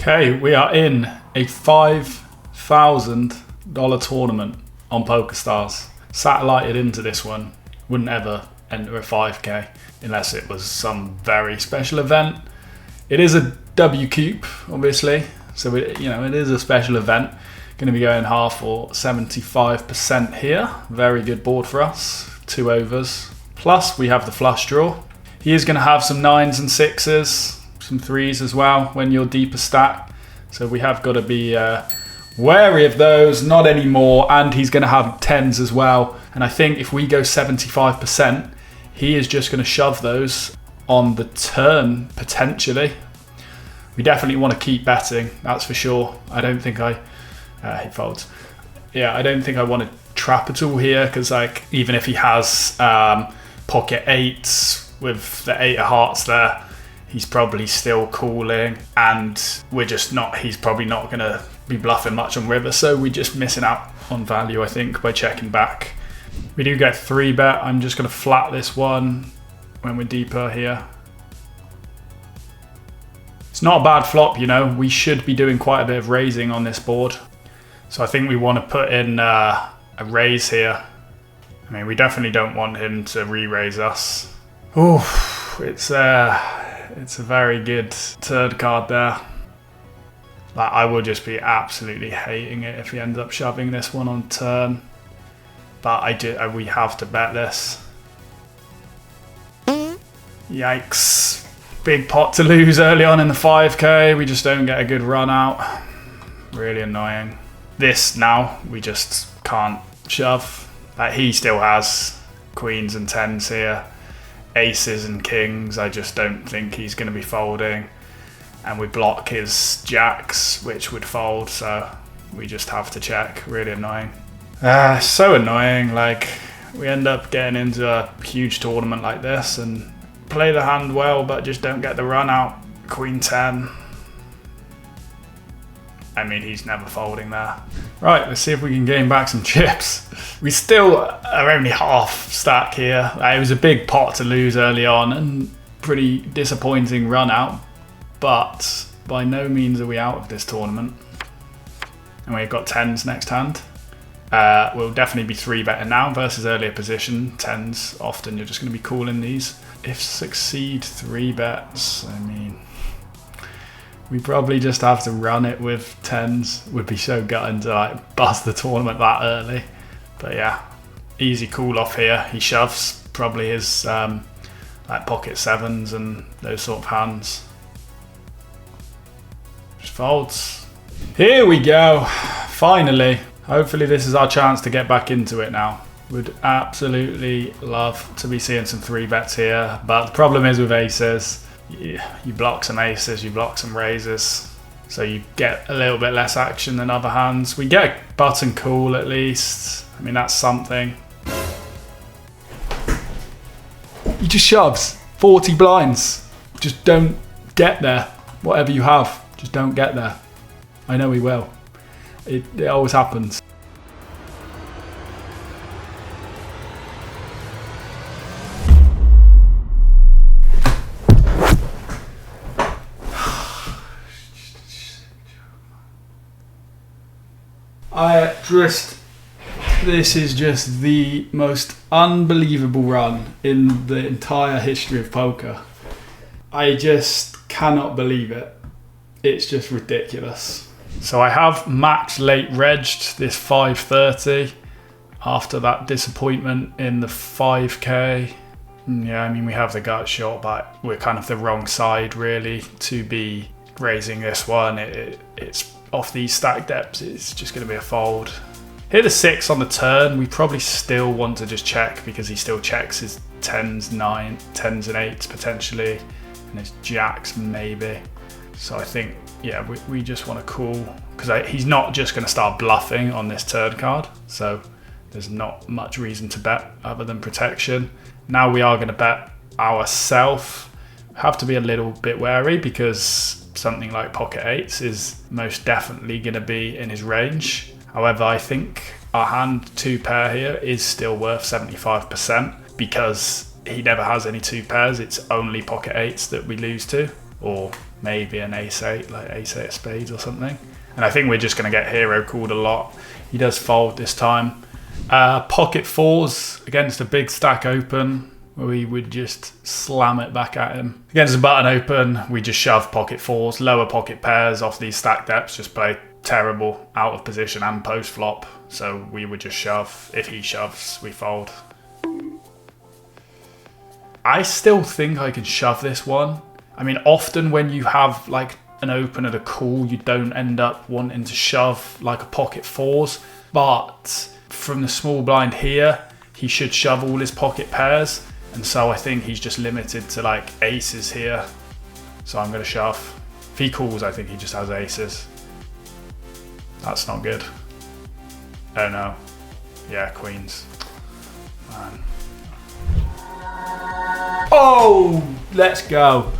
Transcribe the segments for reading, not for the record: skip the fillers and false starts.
Okay, we are in a $5,000 tournament on PokerStars. Satellited into this one. Wouldn't ever enter a 5k unless it was some very special event. It is a W Coupe, obviously, so it is a special event. Going to be going half or 75% here. Very good board for us. 2 overs. Plus we have the flush draw. He is going to have some 9s and 6s, some 3s as well when you're deeper stack. So we have got to be wary of those. Not anymore. And he's going to have 10s as well. And I think if we go 75%, he is just going to shove those on the turn, potentially. We definitely want to keep betting, that's for sure. I don't think he folds. Yeah, I don't think I want to trap at all here, because like even if he has pocket 8s with the 8 of hearts there, he's probably still calling, and he's probably not going to be bluffing much on river, so we're just missing out on value, I think, by checking back. We do get 3-bet. I'm just going to flat this one when we're deeper here. It's not a bad flop, we should be doing quite a bit of raising on this board. So I think we want to put in a raise here. I mean, we definitely don't want him to re-raise us. Oh, it's a very good third card there. Like, I will just be absolutely hating it if he ends up shoving this one on turn. But we have to bet this. Yikes. Big pot to lose early on in the 5k. We just don't get a good run out. Really annoying. This now, we just can't shove. He still has queens and 10s here. Aces and kings, I just don't think he's going to be folding. And we block his jacks, which would fold, so we just have to check. Really annoying. So annoying. Like, we end up getting into a huge tournament like this and play the hand well, but just don't get the run out. Queen 10. I mean, he's never folding there. Right, let's see if we can gain back some chips. We still are only half stack here. It was a big pot to lose early on and pretty disappointing run out, but by no means are we out of this tournament. And we've got 10s next hand. We'll definitely be 3-betting now versus earlier position. 10s, often you're just going to be calling these. If succeed 3 bets, I mean, we probably just have to run it with 10s. Would be so gutting to like bust the tournament that early. But yeah, easy cool off here. He shoves probably his like pocket 7s and those sort of hands. Just folds. Here we go. Finally. Hopefully this is our chance to get back into it now. Would absolutely love to be seeing some 3-bets here, but the problem is with aces, you block some aces, you block some raises, so you get a little bit less action than other hands. We get a button call at least. I mean, that's something. He just shoves 40 blinds. Just don't get there. Whatever you have, just don't get there. I know he will. It always happens. This is just the most unbelievable run in the entire history of poker. I just cannot believe it. It's just ridiculous. So I have max late regged this 530 after that disappointment in the 5k. Yeah, I mean, we have the gut shot, but we're kind of the wrong side really to be raising this one. It's off these stack depths, it's just going to be a fold. Hit the 6 on the turn. We probably still want to just check because he still checks his 10s, 10s and 8s potentially, and his jacks maybe. So I think, yeah, we just want to call because he's not just going to start bluffing on this turn card. So there's not much reason to bet other than protection. Now we are going to bet ourselves. Have to be a little bit wary because something like pocket 8s is most definitely going to be in his range. However, I think our hand 2 pair here is still worth 75% because he never has any 2 pairs. It's only pocket 8s that we lose to, or maybe an ace-8, like ace-8 of spades or something. And I think we're just going to get hero called a lot. He does fold this time. Pocket fours against a big stack open. We would just slam it back at him. Against a button open, we just shove pocket fours, lower pocket pairs off these stack depths, just play terrible out of position and post flop. So we would just shove. If he shoves, we fold. I still think I can shove this one. I mean, often when you have like an open at a call, you don't end up wanting to shove like a pocket fours. But from the small blind here, he should shove all his pocket pairs. And so I think he's just limited to like aces here. So I'm going to shove. If he calls, I think he just has aces. That's not good. Oh no. Yeah, queens. Man. Oh, let's go.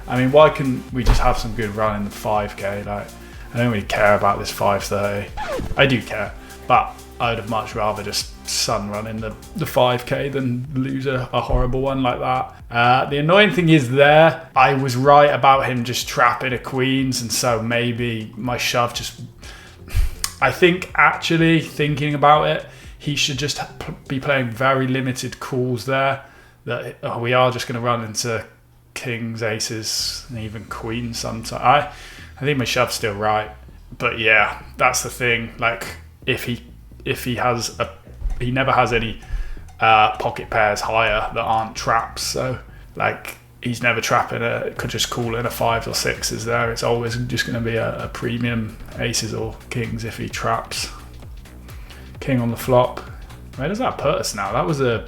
I mean, why can we just have some good run in the 5k? Like, I don't really care about this 530. I do care, but I'd have much rather just sun run in the 5k than lose a horrible one like that. The annoying thing is there, I was right about him just trapping a queens, and so maybe my shove just... I think actually thinking about it, he should just be playing very limited calls there. That we are just going to run into kings, aces, and even queens sometimes. I think my shove's still right, but yeah, that's the thing. Like if he has he never has any pocket pairs higher that aren't traps. So like he's never trapping could just call in a 5s or 6s there. It's always just going to be a premium aces or kings if he traps. King on the flop. Where does that put us now? That was a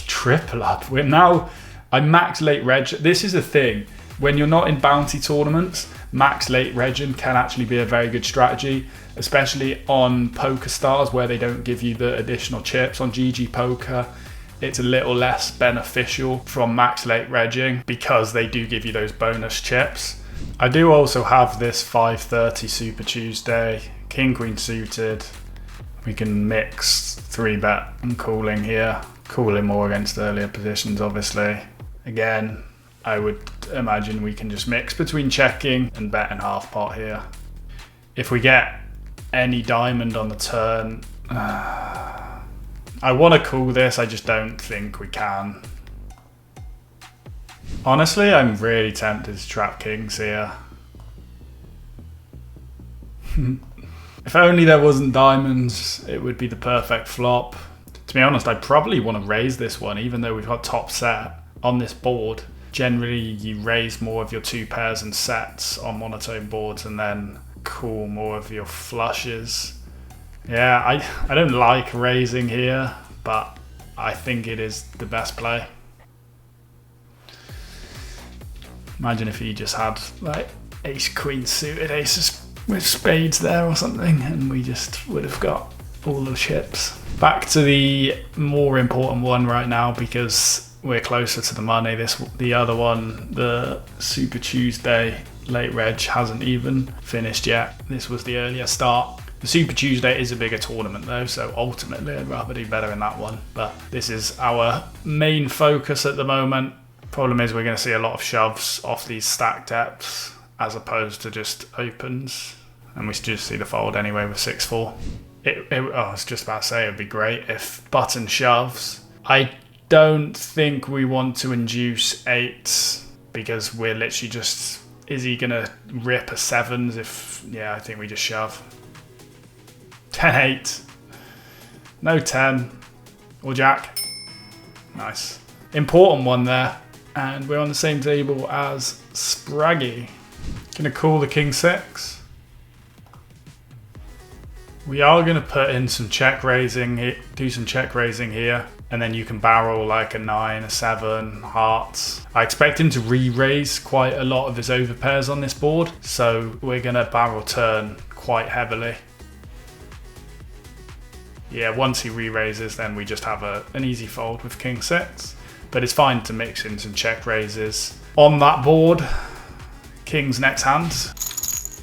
triple up. We're now... I max late reg. This is the thing. When you're not in bounty tournaments, max late regging can actually be a very good strategy, especially on Poker Stars where they don't give you the additional chips. On GG Poker, it's a little less beneficial from max late regging because they do give you those bonus chips. I do also have this 530 Super Tuesday, King Queen suited. We can mix 3-bet and calling here. Calling more against earlier positions, obviously. Again, I would imagine we can just mix between checking and betting half pot here. If we get any diamond on the turn, I want to call this, I just don't think we can. Honestly, I'm really tempted to trap kings here. If only there wasn't diamonds, it would be the perfect flop. To be honest, I'd probably want to raise this one, even though we've got top set on this board. Generally, you raise more of your 2 pairs and sets on monotone boards and then call more of your flushes. Yeah, I don't like raising here, but I think it is the best play. Imagine if he just had like ace queen suited, aces with spades there or something, and we just would have got all the chips. Back to the more important one right now because we're closer to the money. The other one, the Super Tuesday late reg, hasn't even finished yet. This was the earlier start. The Super Tuesday is a bigger tournament though, so ultimately I'd rather do better in that one. But this is our main focus at the moment. Problem is we're going to see a lot of shoves off these stack depths as opposed to just opens. And we just see the fold anyway with 6-4. I was just about to say it would be great if button shoves. I don't think we want to induce 8s because we're literally just... Is he going to rip a 7s if... Yeah, I think we just shove. 10-8. No 10. Or jack. Nice. Important one there. And we're on the same table as Spraggy. Going to call the king 6. We are going to put in some check raising, do some check raising here, and then you can barrel like a 9, a 7, hearts. I expect him to re-raise quite a lot of his overpairs on this board, so we're going to barrel turn quite heavily. Yeah, once he re-raises, then we just have an easy fold with king 6, but it's fine to mix in some check raises. On that board, king's next hand.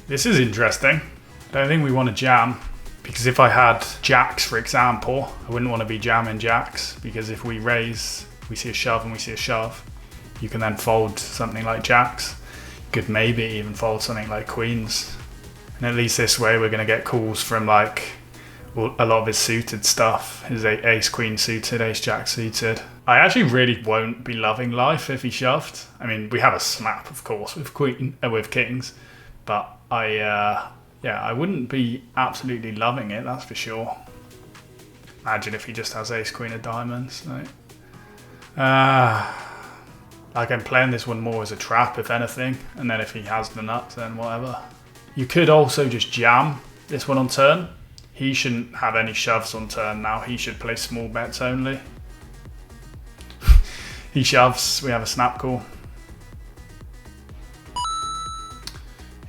This is interesting. I don't think we want to jam. Because if I had jacks, for example, I wouldn't want to be jamming jacks, because if we raise, we see a shove and we see a shove, you can then fold something like jacks. Could maybe even fold something like queens. And at least this way we're going to get calls from like a lot of his suited stuff. His ace queen suited, ace jack suited. I actually really won't be loving life if he shoved. I mean, we have a snap, of course, with kings, but I wouldn't be absolutely loving it, that's for sure. Imagine if he just has ace queen of diamonds. Like I'm playing this one more as a trap, if anything, and then if he has the nuts, then whatever. You could also just jam this one on turn. He shouldn't have any shoves on turn now. He should play small bets only. He shoves, we have a snap call.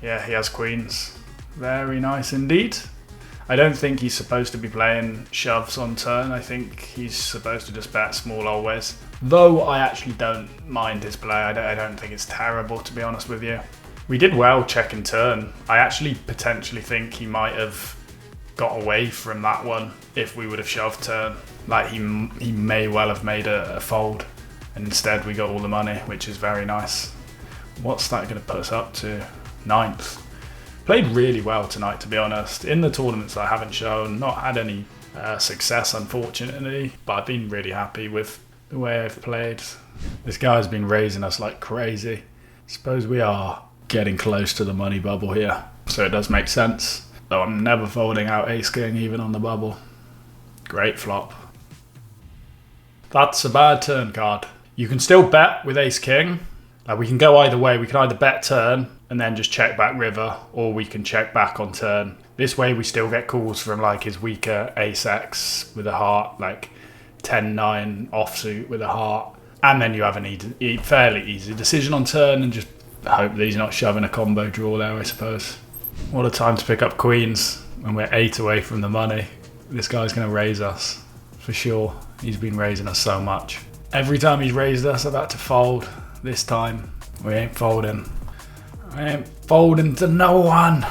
Yeah, he has queens. Very nice indeed. I don't think he's supposed to be playing shoves on turn. I think he's supposed to just bet small always. Though I actually don't mind his play. I don't think it's terrible, to be honest with you. We did well checking turn. I actually potentially think he might have got away from that one if we would have shoved turn. Like he may well have made a fold, and instead we got all the money, which is very nice. What's that going to put us up to? 9th. Played really well tonight, to be honest. In the tournaments I haven't shown, not had any success unfortunately, but I've been really happy with the way I've played. This guy's been raising us like crazy. Suppose we are getting close to the money bubble here, so it does make sense. Though I'm never folding out ace king even on the bubble. Great flop. That's a bad turn card. You can still bet with ace king. We can go either way. We can either bet turn and then just check back river, or we can check back on turn. This way we still get calls from like his weaker ace x with a heart, like 10-9 offsuit with a heart, and then you have a fairly easy decision on turn and just hope that he's not shoving a combo draw there, I suppose. What a time to pick up queens when we're 8 away from the money. This guy's going to raise us for sure. He's been raising us so much. Every time he's raised us, I've had to fold. This time we ain't folding. I ain't folding to no one.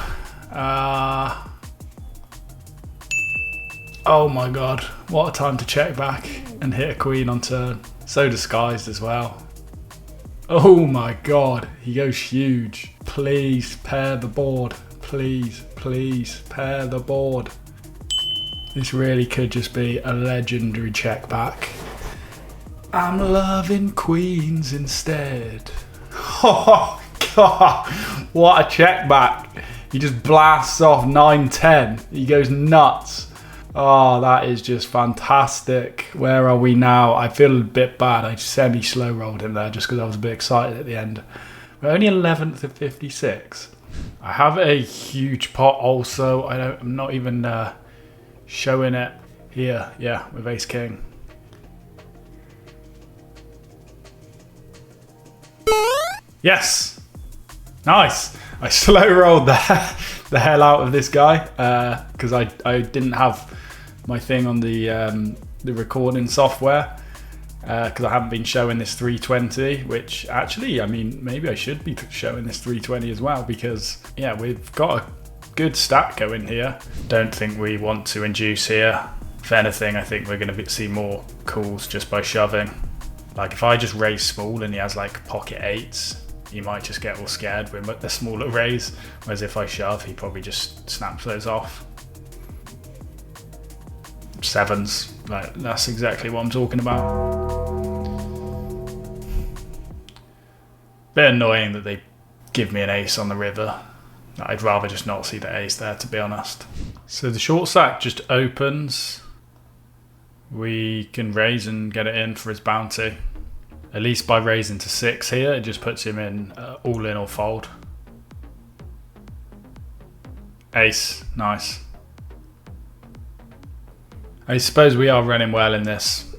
Oh my god, what a time to check back and hit a queen on turn. So disguised as well. Oh my god, he goes huge. Please pair the board. Please, please pair the board. This really could just be a legendary check back. I'm loving queens instead. Oh god, what a check back. He just blasts off 9-10. He goes nuts. Oh, that is just fantastic. Where are we now? I feel a bit bad. I semi-slow rolled him there just because I was a bit excited at the end. We're only 11th of 56. I have a huge pot also. I'm not even showing it here. Yeah, with ace king. Yes! Nice! I slow rolled the hell out of this guy because I didn't have my thing on the recording software because I haven't been showing this 320, which actually, I mean, maybe I should be showing this 320 as well because, yeah, we've got a good stack going here. Don't think we want to induce here. If anything, I think we're going to see more calls just by shoving. Like if I just raise small and he has like pocket 8s, he might just get all scared with the smaller raise, whereas if I shove, he probably just snaps those off. 7s, like that's exactly what I'm talking about. Bit annoying that they give me an ace on the river. I'd rather just not see the ace there, to be honest. So the short stack just opens. We can raise and get it in for his bounty. At least by raising to 6 here, it just puts him in all in or fold. Ace, nice. I suppose we are running well in this.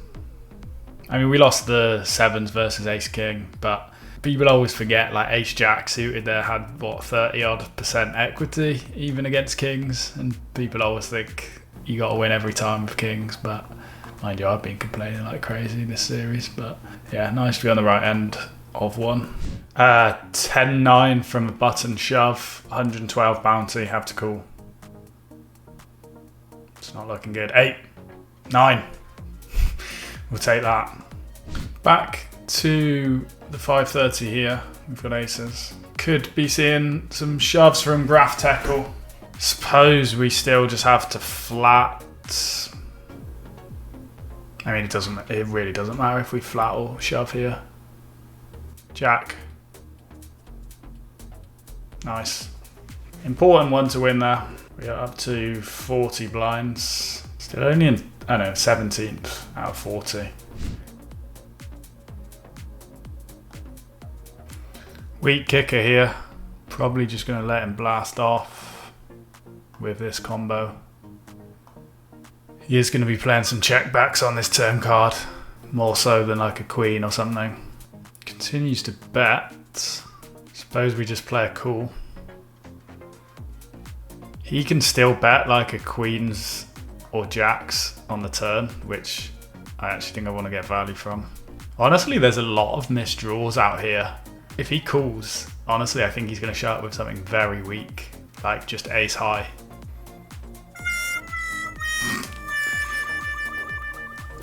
I mean, we lost the 7s versus ace king, but people always forget like ace jack suited there had what 30% equity even against kings, and people always think you got to win every time with kings, but mind you, I've been complaining like crazy in this series, but yeah, nice to be on the right end of one. 10-9 from a button shove, 112 bounty, have to call. It's not looking good. 8, 9. We'll take that. Back to the 530 here. We've got aces. Could be seeing some shoves from Graph Tackle. Suppose we still just have to flat. I mean, it really doesn't matter if we flat or shove here. Jack. Nice. Important one to win there. We are up to 40 blinds. Still only in, 17th out of 40. Weak kicker here. Probably just going to let him blast off with this combo. He is going to be playing some checkbacks on this turn card. More so than like a queen or something. Continues to bet. Suppose we just play a cool. He can still bet like a queens or jacks on the turn, which I actually think I want to get value from. Honestly, there's a lot of missed draws out here. If he calls, honestly, I think he's going to show up with something very weak, like just ace high.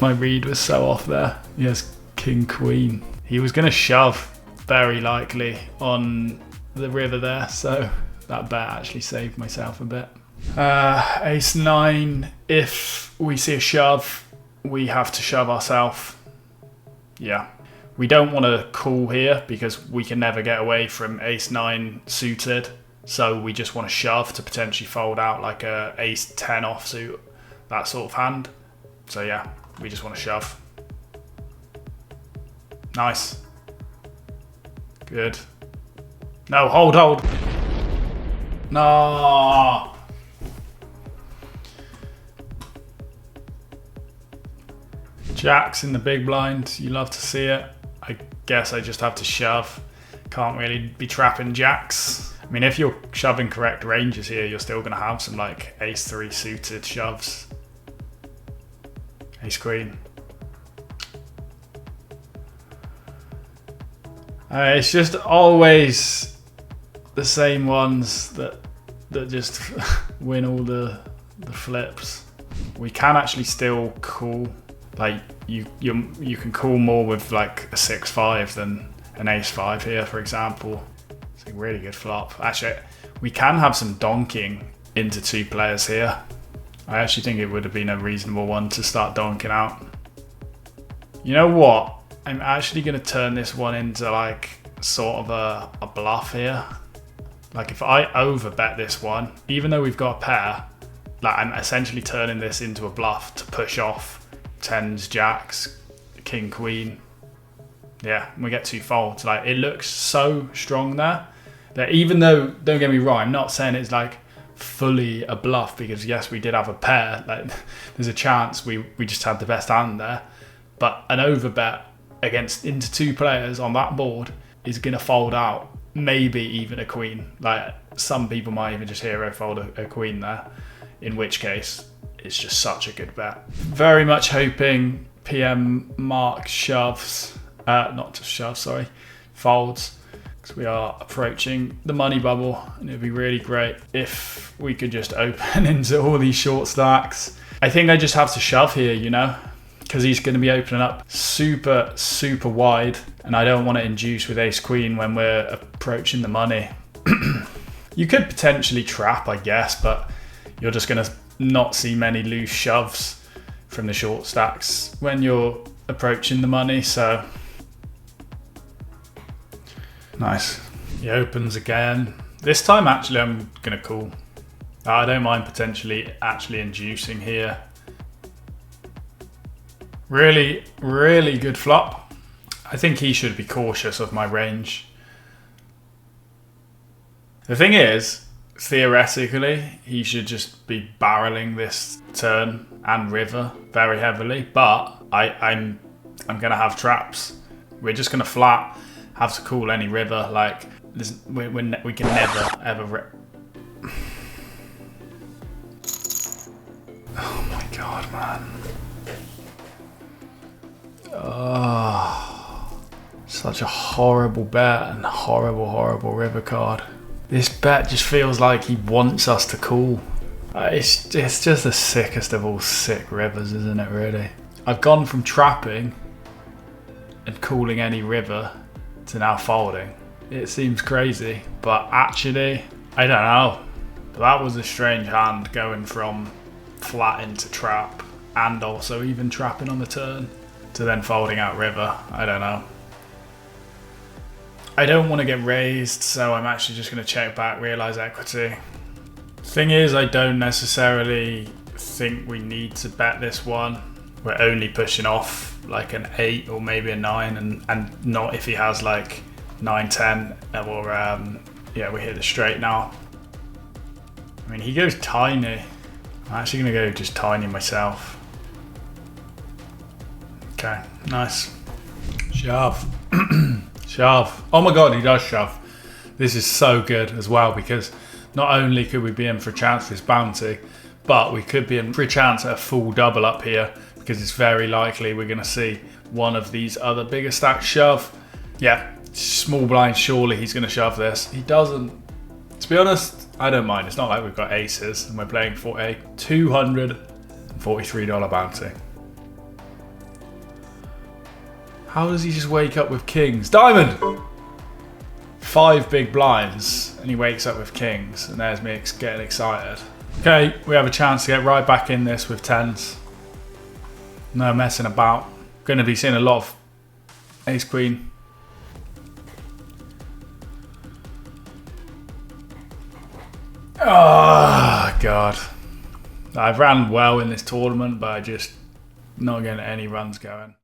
My read was so off there. Yes, king queen. He was going to shove very likely on the river there, so that bet actually saved myself a bit. Ace 9, if we see a shove, we have to shove ourselves. Yeah. We don't want to call here because we can never get away from ace 9 suited. So we just want to shove to potentially fold out like a ace 10 offsuit, that sort of hand. So yeah, we just want to shove. Nice. Good. No, hold. No. Jacks in the big blind. You love to see it. I guess I just have to shove. Can't really be trapping jacks. I mean, if you're shoving correct ranges here, you're still going to have some like ace 3 suited shoves. Ace queen. It's just always the same ones that just win all the flips. We can actually still call. Like you can call more with like a 6-5 than an ace 5 here, for example. It's a really good flop. Actually, we can have some donking into 2 players here. I actually think it would have been a reasonable one to start donking out. You know what? I'm actually going to turn this one into like sort of a bluff here. Like if I overbet this one, even though we've got a pair, like I'm essentially turning this into a bluff to push off 10s, jacks, king, queen. Yeah, we get 2 folds. Like it looks so strong there that even though, don't get me wrong, I'm not saying it's like fully a bluff because yes, we did have a pair. Like there's a chance we just had the best hand there, but an overbet against into 2 players on that board is gonna fold out maybe even a queen. Like some people might even just hero fold a queen there, in which case it's just such a good bet. Very much hoping PM Mark shoves, not just shoves, sorry, folds, because we are approaching the money bubble and it'd be really great if we could just open into all these short stacks. I think I just have to shove here, you know, because he's going to be opening up super, super wide and I don't want to induce with ace queen when we're approaching the money. You could potentially trap, I guess, but you're just going to not see many loose shoves from the short stacks when you're approaching the money, so nice. He opens again. This time actually I'm gonna call. I don't mind potentially actually inducing here. Really, really good flop. I think he should be cautious of my range. The thing is, theoretically, he should just be barreling this turn and river very heavily, but I'm gonna have traps. We're just gonna flat have to call any river. Like we can never ever. Oh my god, man! Oh, such a horrible bet and horrible river card. This bet just feels like he wants us to call. It's just the sickest of all sick rivers, isn't it, really? I've gone from trapping and calling any river to now folding. it seems crazy, but actually, I don't know. That was a strange hand going from flat into trap and also even trapping on the turn to then folding out river. I don't know. I don't want to get raised, so I'm actually just going to check back, realise equity. Thing is, I don't necessarily think we need to bet this one. We're only pushing off like an 8 or maybe a 9 and not if he has like 9-10 or yeah, we hit the straight now. I mean, he goes tiny. I'm actually going to go just tiny myself. Okay, nice. Shove. Shove. Oh my god, he does shove. This is so good as well because not only could we be in for a chance for his bounty, but we could be in for a chance at a full double up here because it's very likely we're going to see one of these other bigger stacks shove. Yeah, small blind, surely he's going to shove this. He doesn't. To be honest, I don't mind. It's not like we've got aces and we're playing for a $243 bounty. How does he just wake up with kings? Diamond! 5 big blinds and he wakes up with kings, and there's me getting excited. Okay, we have a chance to get right back in this with 10s. No messing about. Going to be seeing a lot of ace queen. Oh god. I've ran well in this tournament, but I just not getting any runs going.